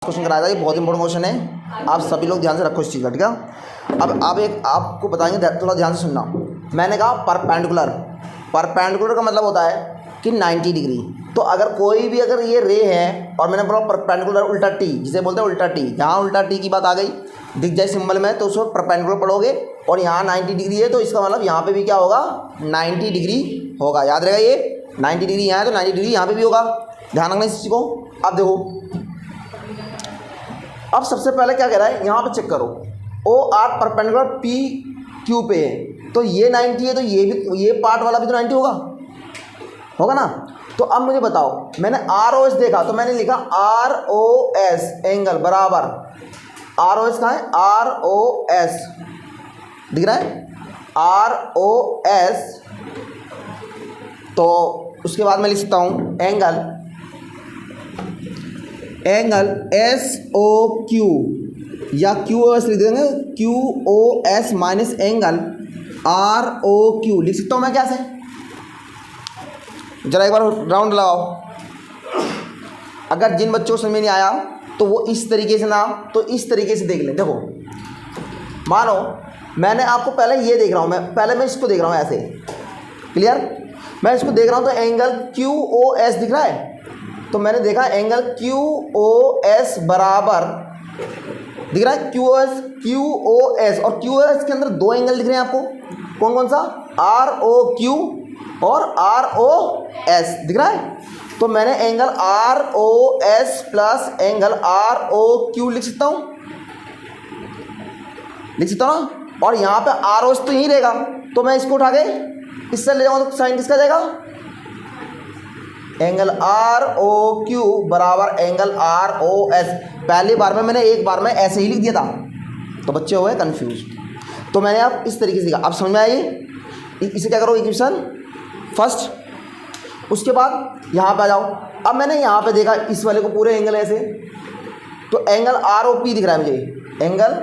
Question कराया था, ये बहुत इंपॉर्टेंट क्वेश्चन है, आप सभी लोग ध्यान से रखो इस चीज़ का, ठीक है। अब आप एक आपको बताएंगे, थोड़ा ध्यान से सुनना। मैंने कहा परपेंडिकुलर, परपेंडिकुलर का मतलब होता है कि 90 डिग्री। तो अगर कोई भी अगर ये रे है और मैंने बोला परपेंडिकुलर उल्टा टी, जिसे बोलते हैं उल्टा टी, यहाँ उल्टा टी की बात आ गई दिख जाए सिंबल में तो उसको परपेंडिकुलर पढ़ोगे, और यहाँ 90 डिग्री है तो इसका मतलब यहाँ पे भी क्या होगा, 90 डिग्री होगा। याद रहेगा, ये 90 डिग्री यहाँ है तो 90 डिग्री यहाँ पे भी होगा, ध्यान रखना इस चीज़ को। अब देखो, अब सबसे पहले क्या कह रहा है, यहाँ पे चेक करो, O R perpendicular P Q पे है, तो ये 90 है तो ये भी, ये पार्ट वाला भी तो 90 होगा ना। तो अब मुझे बताओ, मैंने आर ओ एस देखा तो मैंने लिखा आर ओ एस एंगल बराबर, आर ओ एस कहाँ है, आर ओ एस दिख रहा है, आर ओ एस। तो उसके बाद मैं लिख सकता हूँ angle, angle S O Q या क्यू ओ एस लिख देंगे, Q O S minus angle R O Q लिख सकता हूँ मैं। क्या से, जरा एक बार राउंड लगाओ। अगर जिन बच्चों को समझ में नहीं आया तो वो इस तरीके से ना, तो इस तरीके से देख लें। देखो, मानो मैंने आपको पहले ये देख रहा हूँ, मैं इसको देख रहा हूँ ऐसे, क्लियर, मैं इसको देख रहा हूँ तो एंगल क्यू ओ एस दिख रहा है, तो मैंने देखा एंगल क्यू ओ एस बराबर दिख रहा है, क्यू ओ एस, और क्यू ओ एस के अंदर दो एंगल दिख रहे हैं आपको, कौन कौन सा, आर ओ क्यू और आर ओ एस दिख रहा है। तो मैंने angle R O S plus angle R O Q लिख सकता हूँ ना, और यहाँ पे आर ओ एस तो यहीं रहेगा, तो मैं इसको उठा के इससे ले जाऊँगा तो साइन किसका जाएगा, एंगल आर ओ क्यू बराबर एंगल आर ओ एस। पहली बार में मैंने एक बार में ऐसे ही लिख दिया था तो बच्चे हो गए कंफ्यूज, तो मैंने आप इस तरीके से लिखा। अब समझ में आई, इसे क्या करो, इक्वेशन फर्स्ट। उसके बाद यहाँ पे आ जाओ, अब मैंने यहाँ पे देखा इस वाले को पूरे एंगल ऐसे, तो एंगल आर ओ पी दिख रहा है मुझे, एंगल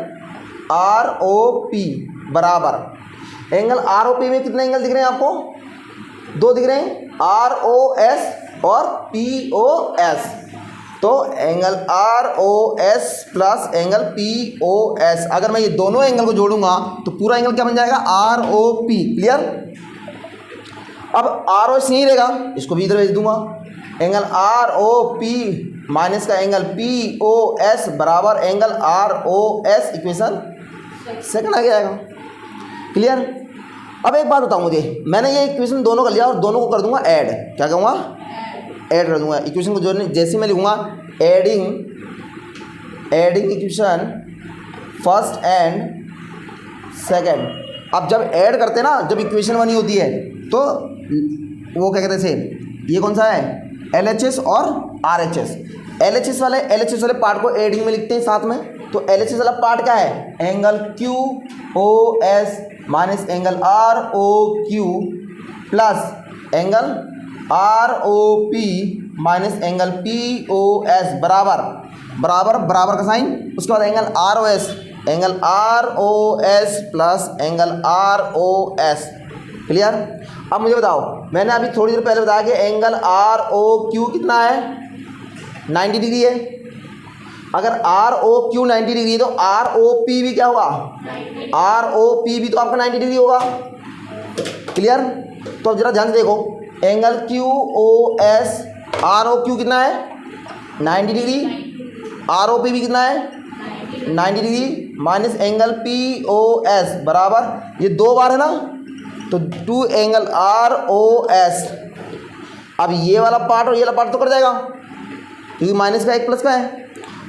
आर ओ पी बराबर एंगल आर ओ पी में कितने एंगल दिख रहे हैं आपको, दो दिख रहे हैं, आर ओ एस और पी ओ एस। तो angle R O S plus angle P O S, अगर मैं ये दोनों एंगल को जोड़ूंगा तो पूरा एंगल क्या बन जाएगा, आर ओ पी। क्लियर। अब आर ओ एस नहीं रहेगा, इसको भी इधर भेज दूंगा, angle R O P minus का एंगल पी ओ एस बराबर angle R O S, equation second आ जाएगा। क्लियर। अब एक बात बताऊँ मुझे, मैंने ये इक्वेशन दोनों कर लिया और दोनों को कर दूंगा ऐड, क्या कहूँगा, ऐड कर दूंगा इक्वेशन को जोड़ने, जैसे मैं लिखूँगा adding equation first and second. अब जब ऐड करते हैं ना, जब इक्वेशन बनी होती है तो वो क्या कहते हैं सेम, ये कौन सा है, एल एच एस और R H S. L H S वाले पार्ट को एडिंग में लिखते हैं साथ में, तो एल एच एस वाला पार्ट क्या है, angle Q O S minus angle R O Q plus angle R O P minus angle P O S बराबर बराबर का साइन, उसके बाद angle R O S plus angle R O S. Clear. अब मुझे बताओ, मैंने अभी थोड़ी देर पहले बताया कि एंगल आर ओ क्यू कितना है, 90 डिग्री है। अगर आर ओ क्यू 90 डिग्री है तो आर ओ पी भी क्या होगा, आर ओ पी भी तो आपका 90 डिग्री होगा। क्लियर। तो अब जरा ध्यान से देखो, angle Q O S, R O Q कितना है, 90 डिग्री, आर ओ पी भी कितना है, 90 degree, minus angle P O S बराबर, ये दो बार है ना, तो 2 एंगल आर ओ एस। अब ये वाला पार्ट और ये वाला पार्ट तो कर जाएगा क्योंकि माइनस का एक प्लस का है।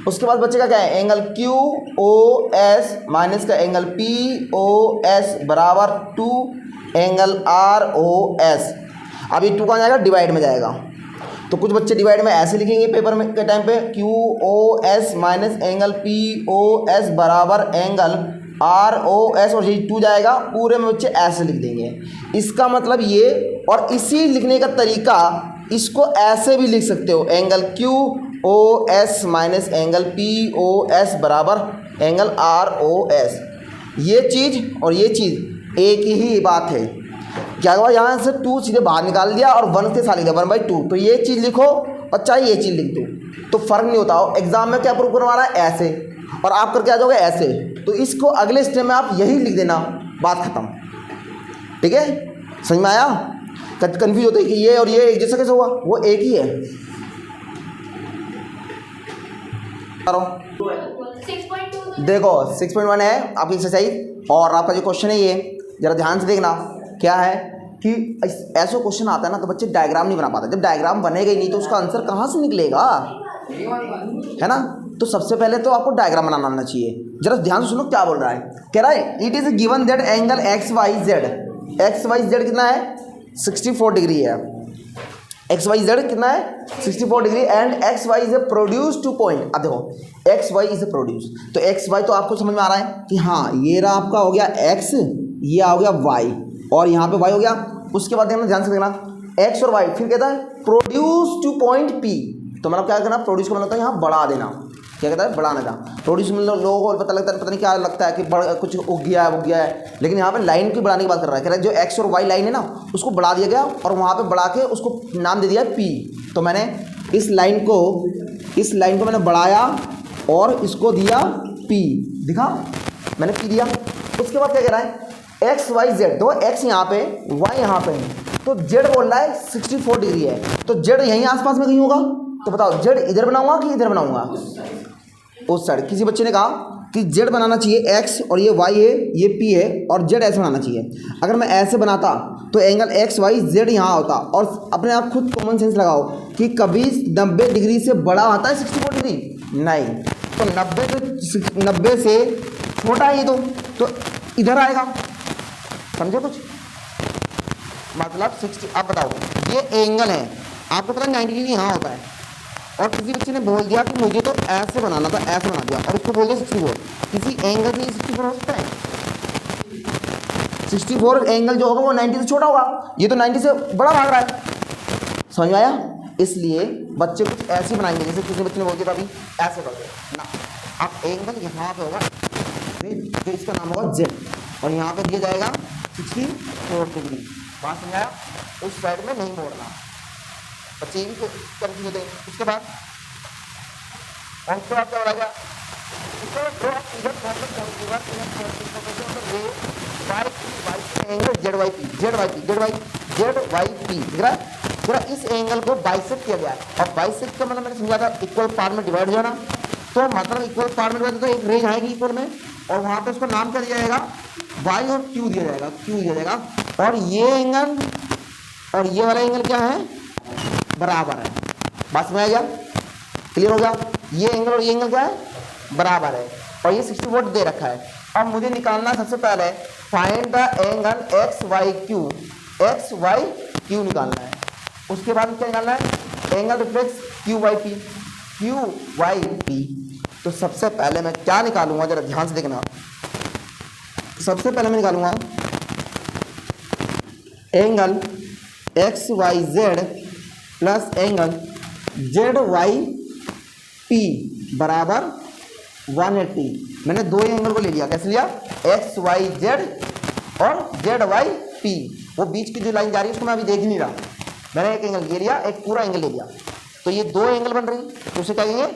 उसके बाद बच्चे का क्या है, angle Q O S minus का एंगल पी ओ एस बराबर 2 एंगल आर ओ एस। अब ये 2 कहाँ जाएगा, डिवाइड में जाएगा, तो कुछ बच्चे डिवाइड में ऐसे लिखेंगे पेपर में के टाइम पे, Q O S minus angle P O S बराबर एंगल आर ओ एस, और यही 2 जाएगा, पूरे में बच्चे ऐसे लिख देंगे। इसका मतलब ये, और इसी लिखने का तरीका, इसको ऐसे भी लिख सकते हो, angle Q O S minus angle P O S बराबर एंगल आर ओ एस। ये चीज़ और ये चीज़ एक ही बात है। क्या हुआ, यहाँ से 2 सीधे बाहर निकाल दिया और 1 के साथ लिखा 1/2, तो ये चीज़ लिखो और चाहे ये चीज़ लिख दो। तो फ़र्क नहीं होता हो। एग्जाम में क्या प्रूव करवा रहा है, ऐसे, और आप करके आ जाओगे ऐसे, तो इसको अगले स्टेप में आप यही लिख देना, बात खत्म। ठीक है, समझ में आया? कन्फ्यूज होते कि ये और ये एक जैसा कैसे हुआ, वो एक ही है। देखो 6.1 है आपकी एक्सरसाइज, और आपका जो क्वेश्चन है ये जरा ध्यान से देखना। क्या है कि ऐसा क्वेश्चन आता है ना तो बच्चे डायग्राम नहीं बना पाते। जब डायग्राम बनेगा ही नहीं तो उसका आंसर कहाँ से निकलेगा, है ना? तो सबसे पहले तो आपको डायग्राम बनाना आना चाहिए। जरा ध्यान से सुनो क्या बोल रहा है। कह रहा है it is given that angle X Y Z कितना है, 64 डिग्री है। एक्स वाई जेड कितना है, 64 degree, and X Y is a produce to point. अब देखो X Y is a produce, तो एक्स वाई तो आपको समझ में आ रहा है कि हाँ ये रहा आपका हो गया एक्स, ये हो गया वाई, और यहाँ पे वाई हो गया। उसके बाद देखना, ध्यान से देखना, एक्स और वाई, फिर कहता है प्रोड्यूस टू पॉइंट पी। तो मतलब क्या करना, प्रोड्यूस को मतलब यहाँ बढ़ा देना। क्या कहता है, बढ़ाने का। प्रोड्यूस में लोगों को पता लगता है, पता नहीं क्या लगता है कि कुछ उग गया है, लेकिन यहाँ पे लाइन की बढ़ाने की बात कर रहा है। कह रहा है जो एक्स और वाई लाइन है ना उसको बढ़ा दिया गया, और वहाँ पे बढ़ा के उसको नाम दे दिया पी। तो मैंने इस लाइन को मैंने बढ़ाया और इसको दिया पी, दिखा मैंने पी दिया। उसके बाद क्या कह रहा है, एक्स वाई जेड, तो एक्स यहाँ पे, वाई यहाँ पे है, तो जेड बोल रहा है 64 डिग्री है, तो जेड यहीं आसपास में कहीं होगा। तो बताओ जेड इधर बनाऊंगा कि इधर बनाऊंगा, उस साइड। किसी बच्चे ने कहा कि जेड बनाना चाहिए एक्स, और ये वाई है, ये पी है, और जेड ऐसे बनाना चाहिए। अगर मैं ऐसे बनाता तो एंगल एक्स वाई जेड यहाँ होता, और अपने आप खुद कॉमन सेंस लगाओ कि कभी 90 डिग्री से बड़ा आता है 64 डिग्री, नहीं। तो 90 से छोटा है ये, तो इधर आएगा, समझे कुछ मतलब 60। अब बताओ ये एंगल है, आपको पता है 90 डिग्री यहाँ होता है, और किसी बच्चे ने बोल दिया कि मुझे तो ऐसे बनाना था, ऐसे बना दिया, और इसको बोल दिया 64। किसी एंगल में 64 हो सकता है? 64 एंगल जो होगा वो 90 से छोटा होगा, ये तो 90 से बड़ा भाग रहा है। समझ में आया? इसलिए बच्चे कुछ ऐसे बनाएंगे, जैसे किसी बच्चे ने बोल दिया अभी ऐसे कर दो ना, अब एंगल यहाँ पे होगा, तो इसका नाम होगा जेड, और यहाँ पे दिया जाएगा 64 डिग्री। बात समझाया? उस साइड में नहीं मोड़ना, बच्चे भी कंफ्यूज होते हैं। उसके बाद क्या हो रहा है, जेड वाई पी, इस एंगल को बाइसेक्ट किया गया है, और बाइसेक्ट का मतलब मैंने समझा था इक्वल पार्ट में डिवाइड हो जाना। तो मतलब इक्वल पार्ट में डिवाइड तो एक रेंज आएगी इक्वल में, और वहाँ पे उसका नाम क्या दिया जाएगा, वाई और क्यू दिया जाएगा, और ये एंगल और ये वाला एंगल क्या है, बराबर है। बात समझ आ गया? क्लियर हो गया? ये एंगल और ये एंगल क्या है, बराबर है, और ये 64 दे रखा है। अब मुझे निकालना सबसे पहले find the angle X Y Q निकालना है। उसके बाद क्या निकालना है, angle reflex Q Y P. तो सबसे पहले मैं क्या निकालूंगा, जरा ध्यान से देखना। सबसे पहले मैं निकालूंगा angle X Y Z plus angle Z Y P बराबर 180। मैंने दो एंगल को ले लिया, कैसे लिया, एक्स वाई जेड और जेड वाई पी। वो बीच की जो लाइन जा रही है उसको मैं अभी देख नहीं रहा, मैंने एक एंगल ये लिया, एक पूरा एंगल ले लिया, तो ये दो एंगल बन रही। तो उसे क्या कहेंगे,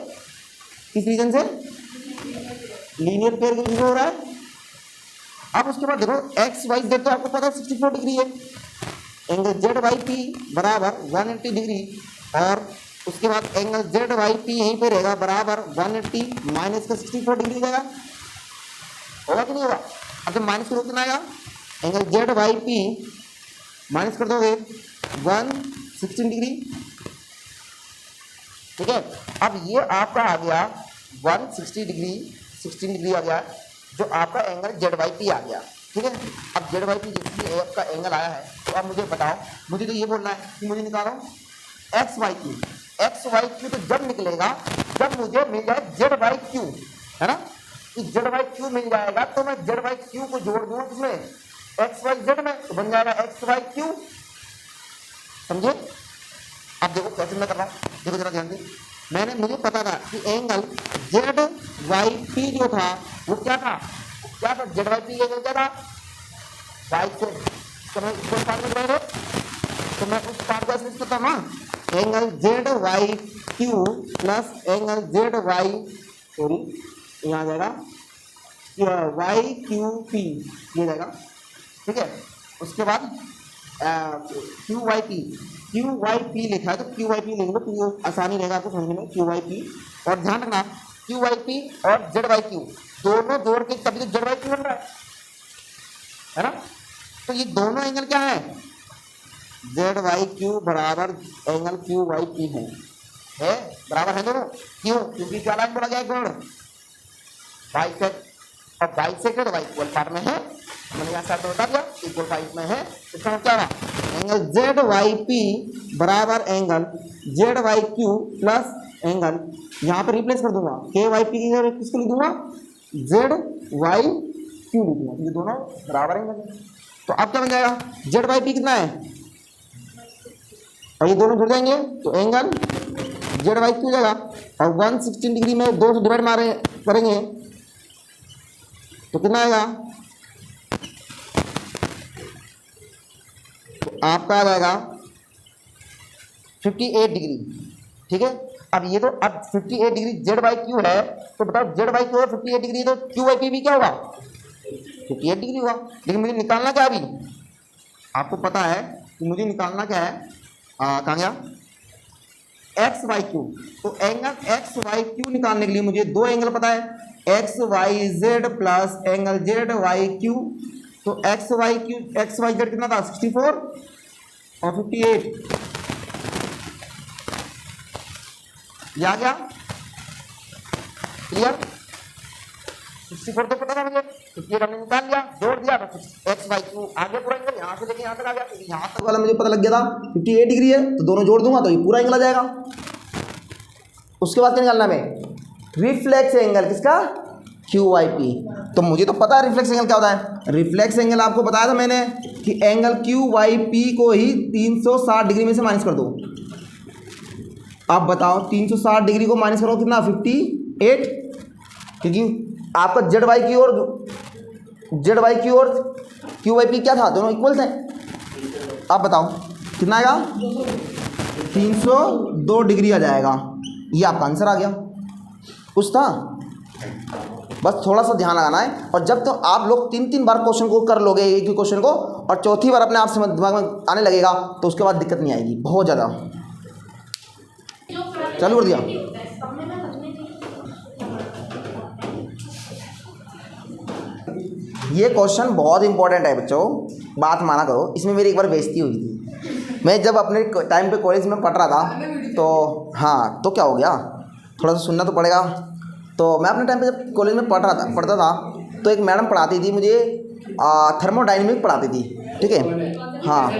किस रीजन से, लीनियर पेयर के रीजन हो रहा है। अब उसके बाद देखो एक्स वाई जेड तो आपको पता है 64 डिग्री है, एंगल जेड वाई पी बराबर 180 डिग्री, और उसके बाद एंगल जेड वाई पी यहीं पे रहेगा बराबर 180 माइनस का 64 डिग्री जाएगा, होगा कि नहीं होगा? अब जब माइनस करोगे कितना आएगा, angle Z Y P minus कर दोगे 116 डिग्री, ठीक है। अब ये आपका आ गया 160 डिग्री, 16 डिग्री आ गया, जो आपका एंगल जेड वाई पी आ गया, ठीक है। अब जेड वाई पी जिसकी आपका एंगल आया है, तो अब मुझे बताओ, मुझे तो ये बोलना है कि मुझे निकालो एक्स वाई क्यू तो जब निकलेगा जब मुझे मिल जाए जेड वाई क्यू, है ना। जेड वाई क्यू मिल जाएगा तो मैं जेड वाई क्यू को जोड़ दूंगा किसमें, एक्स वाई जेड में, तो बन जाएगा एक्स वाई क्यू, समझे। अब देखो कैसे मैं कर रहा हूँ, देखो जरा ध्यान से। मुझे पता था कि एंगल जेड वाई पी जो था वो क्या था, जेड वाई पी क्या था, वाई से, तो मैं उस पार्ट को उस पार्ट को ऐसे करता हूँ ना, angle Z Y Q plus angle Z Y sorry यहाँ आ जाएगा वाई क्यू पी, ये जाएगा, ठीक है। उसके बाद क्यू वाई पी लिखा है तो क्यू वाई पी लिख लो, क्यू आसानी रहेगा आपको समझने में, क्यू वाई पी। और ध्यान रखना क्यू वाई पी और जेड वाई क्यू दोनों जोड़ के तभी तो जेड वाई क्यू बन रहा है ना। तो ये दोनों एंगल क्या है, जेड वाई क्यू बराबर एंगल क्यू वाई पी है बराबर है दोनों। क्यों? क्योंकि क्या लाइन बोला गया है, गुण बाइसेक्ट, और बाइसेक्टेड वाई इक्वल पार्ट में है, मैंने यहाँ साथ बता दिया इक्वल पार्ट में है। इसका मतलब क्या हुआ, एंगल जेड वाई पी बराबर angle Z Y Q plus angle, यहाँ पे रिप्लेस कर दूंगा के वाई पी की जगह किसको लिख दूंगा, जेड वाई क्यू लिख दूंगा, ये दोनों बराबर एंगल। तो अब क्या बन जाएगा, जेड वाई पी कितना है, और ये दोनों जुड़ जाएंगे तो एंगल जेड वाई क्यू जाएगा, और 116 डिग्री में 2 से डिवाइड मारे करेंगे तो कितना आएगा, तो आपका आ जाएगा 58 डिग्री, ठीक है। अब ये तो अब 58 डिग्री जेड वाई क्यू है, तो बताओ जेड वाई क्यू है 58 डिग्री, तो क्यू वाई पी भी क्या होगा 58 डिग्री होगा। लेकिन मुझे निकालना क्या अभी, आपको पता है कि मुझे निकालना क्या है, कहाँ गया, एक्स वाई क्यू। तो एंगल एक्स वाई क्यू निकालने के लिए मुझे दो एंगल पता है, X Y Z plus angle Z Y Q. तो एक्स वाई जेड कितना था 64 और 58, ये आ गया क्लियर। 64 तो पता था मुझे, 58 हमने निकाल लिया, जोड़ दिया, एक्स वाई क्यू आगे पूरा एंगल यहाँ से लेके यहाँ तक आ गया, यहाँ तक वाला मुझे पता लग गया था 58 डिग्री है, तो दोनों जोड़ दूंगा तो ये पूरा एंगल आ जाएगा। उसके बाद क्या निकालना है, रिफ्लेक्स एंगल किसका, क्यू वाई पी। तो मुझे तो पता है रिफ्लेक्स एंगल क्या होता है, रिफ्लेक्स एंगल आपको बताया था मैंने कि एंगल क्यू वाई पी को ही 360 डिग्री में से माइनस कर दो। आप बताओ 360 डिग्री को माइनस करो कितना 58, क्योंकि आपका जेड वाई की और क्यू वाई पी क्या था, दोनों इक्वल थे। आप बताओ कितना आएगा, 302 डिग्री आ जाएगा, ये आपका आंसर आ गया। कुछ था, बस थोड़ा सा ध्यान लगाना है। और जब तो आप लोग 3 बार क्वेश्चन को कर लोगे एक ही क्वेश्चन को, और चौथी बार अपने आप से दिमाग में आने लगेगा, तो उसके बाद दिक्कत नहीं आएगी बहुत ज़्यादा। चालू कर दिया। ये क्वेश्चन बहुत इंपॉर्टेंट है बच्चों, बात माना करो, इसमें मेरी एक बार बेइज्जती हुई थी। मैं जब अपने टाइम पे कॉलेज में पढ़ रहा था तो हाँ, तो क्या हो गया, थोड़ा सा सुनना तो पड़ेगा। तो मैं अपने टाइम पे जब कॉलेज में पढ़ता था तो एक मैडम पढ़ाती थी मुझे, थर्मोडायनेमिक पढ़ाती थी, ठीक है। हाँ,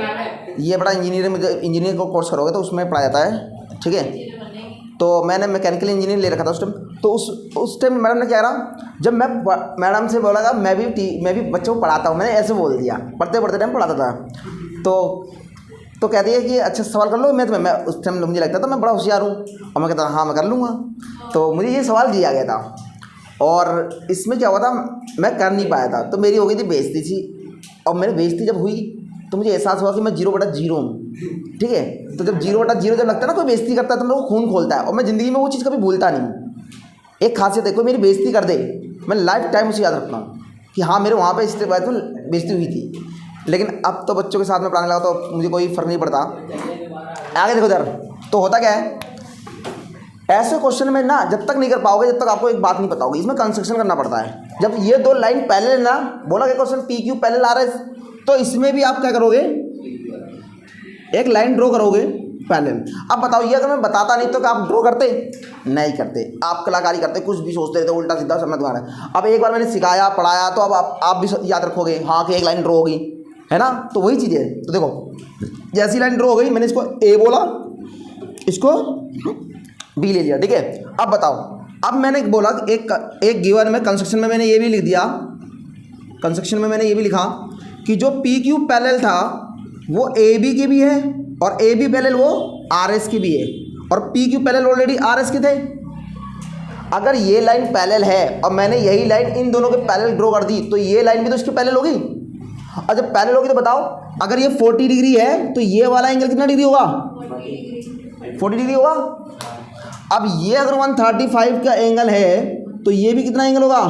ये बड़ा इंजीनियरिंग को कोर्स करोगे तो उसमें पढ़ाया जाता है, ठीक है। तो मैंने मैकेनिकल इंजीनियरिंग ले रखा था उस टाइम। तो उस टाइम मैडम ने क्या करा, जब मैं मैडम से बोला था मैं भी बच्चों को पढ़ाता हूँ, मैंने ऐसे बोल दिया, पढ़ते टाइम पढ़ाता था। तो कहती है कि अच्छा सवाल कर लो, मैं उस टाइम मुझे लगता था मैं बड़ा होशियार हूँ, और मैं कहता हाँ मैं कर लूँगा। तो मुझे ये सवाल दिया गया था, और इसमें क्या हुआ था, मैं कर नहीं पाया था, तो मेरी हो गई थी बेइज्जती सी। और मेरी बेइज्जती जब हुई तो मुझे एहसास हुआ कि मैं 0/0 हूँ, ठीक है। तो जब 0/0 जब लगता है ना, कोई बेइज्जती करता है तो मेरे को खून खोलता है, और मैं ज़िंदगी में वो चीज़ कभी भूलता नहीं। एक खासियत है, कोई मेरी बेइज्जती कर दे, मैं लाइफ टाइम उसे याद रखता हूँ कि हाँ मेरे वहाँ पे इस बात में बेइज्जती हुई थी। लेकिन अब तो बच्चों के साथ में पढ़ाने लगा तो मुझे कोई फ़र्क नहीं पड़ता। आगे देखो इधर, तो होता क्या है, ऐसे क्वेश्चन में ना जब तक नहीं कर पाओगे, जब तक आपको एक बात नहीं पता होगी, इसमें कंस्ट्रक्शन करना पड़ता है। जब ये 2 लाइन पैरेलल ना, बोला गया क्वेश्चन पी क्यू पैरेलल आ रहा है, तो इसमें भी आप क्या करोगे, एक लाइन ड्रॉ करोगे पैरेलल। अब बताओ ये अगर मैं बताता नहीं तो क्या आप ड्रॉ करते, नहीं करते, आप कलाकारी करते, कुछ भी सोचते रहते, उल्टा सीधा समझ में आ रहा है। अब एक बार मैंने सिखाया पढ़ाया तो अब आप भी याद रखोगे, हाँ कि एक लाइन ड्रॉ होगी, है ना। तो वही चीज़ है। तो देखो जैसी लाइन ड्रॉ हो गई, मैंने इसको ए बोला, इसको बी ले लिया, ठीक है। अब बताओ, अब मैंने बोला एक गिवन में कंस्ट्रक्शन में मैंने ये भी लिख दिया, कंस्ट्रक्शन में मैंने ये भी लिखा कि जो पी क्यू पैरेलल था वो ए बी की भी है, और ए बी पैरेलल वो आर एस की भी है, और P Q parallel already R S के थे। अगर ये लाइन पैरेलल है और मैंने यही लाइन इन दोनों के पैरेलल ड्रॉ कर दी, तो ये लाइन भी तो इसके पैरेलल होगी। और जब पैरेलल होगी तो बताओ, अगर ये 40 डिग्री है तो ये वाला एंगल कितना डिग्री होगा, 40 डिग्री होगा। अब ये अगर 135 का एंगल है तो ये भी कितना एंगल होगा,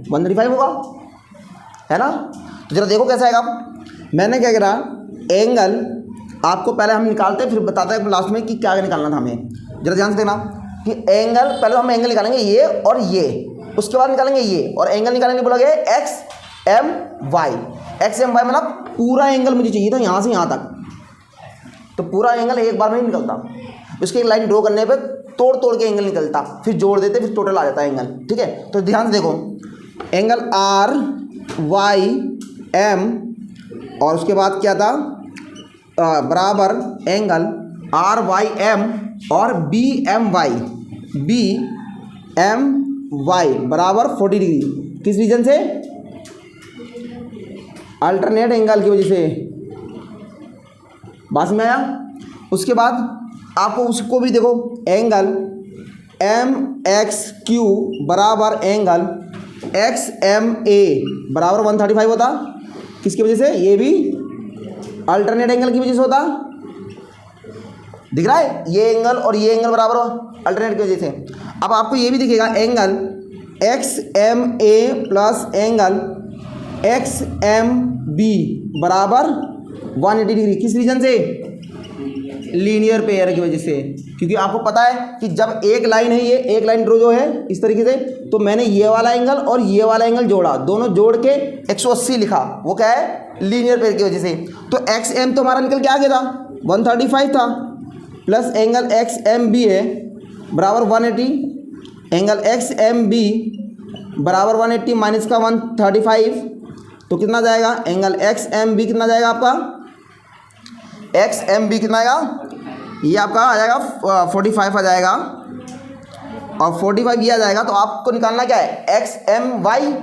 135 होगा, है ना। तो जरा देखो कैसा आएगा। मैंने क्या करा, एंगल आपको पहले हम निकालते हैं फिर बताते हैं लास्ट में कि क्या निकालना था हमें। जरा ध्यान से देखना कि एंगल, पहले हम एंगल निकालेंगे ये और ये, उसके बाद निकालेंगे ये, और एंगल निकालने बोला गया X M Y. X M Y मतलब पूरा एंगल मुझे चाहिए था यहाँ से यहाँ तक, तो पूरा एंगल एक बार में नहीं निकलता, उसकी एक लाइन ड्रॉ करने पे तोड़ तोड़ के एंगल निकलता, फिर जोड़ देते फिर टोटल आ जाता है एंगल। ठीक है, तो ध्यान से देखो, एंगल आर वाई एम और उसके बाद क्या था बराबर एंगल आर वाई एम और बी एम वाई बराबर 40 डिग्री। किस रीजन से, अल्टरनेट एंगल की वजह से। बात में आया। उसके बाद आपको उसको भी देखो, एंगल एम एक्स क्यू बराबर एंगल एक्स एम ए बराबर 135 होता। किसकी वजह से, ये भी अल्टरनेट एंगल की वजह से होता। दिख रहा है, ये एंगल और ये एंगल बराबर हो अल्टरनेट की वजह से। अब आपको ये भी दिखेगा angle X M A plus angle X M B बराबर 180 डिग्री। किस रीजन से, लीनियर पेयर की वजह से। क्योंकि आपको पता है कि जब एक लाइन है, ये एक लाइन ड्रॉ जो है इस तरीके से, तो मैंने ये वाला एंगल और ये वाला एंगल जोड़ा, दोनों जोड़ के 180 लिखा, वो क्या है, लीनियर पेयर की वजह से। तो एक्स एम तो हमारा निकल के आ गया था, 135 था, plus angle X M B है बराबर 180, एंगल एक्स एम बी बराबर 180 माइनस का 135, तो कितना जाएगा, एंगल एक्स एम बी कितना जाएगा आपका, एक्स एम बी कितना आएगा, ये आपका आ जाएगा 45 आ जाएगा, और 45 ये आ जाएगा। तो आपको निकालना क्या है, X M Y,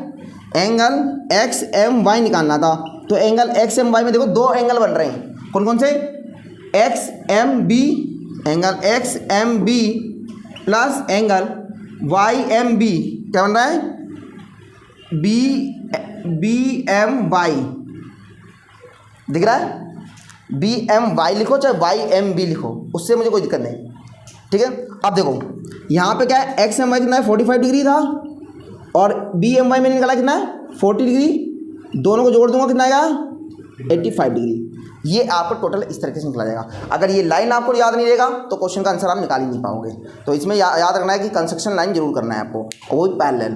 angle X M Y निकालना था। तो एंगल एक्स एम वाई में देखो दो एंगल बन रहे हैं, कौन कौन से, X M B, angle X M B plus angle Y M B, क्या बन रहा है, बी एम वाई। दिख रहा है, बी एम वाई लिखो चाहे वाई एम बी लिखो, उससे मुझे कोई दिक्कत नहीं। ठीक है, अब देखो यहाँ पे क्या है, एक्स एम वाई कितना है, 45 डिग्री था, और बी एम वाई मैंने निकाला कितना है, 40 डिग्री। दोनों को जोड़ दूंगा कितना आएगा, 85 डिग्री। ये आपको टोटल इस तरीके से निकला जाएगा। अगर ये लाइन आपको याद नहीं रहेगा तो क्वेश्चन का आंसर आप निकाल ही नहीं पाओगे। तो इसमें याद रखना है कि कंस्ट्रक्शन लाइन जरूर करना है आपको, और वो पैरेलल।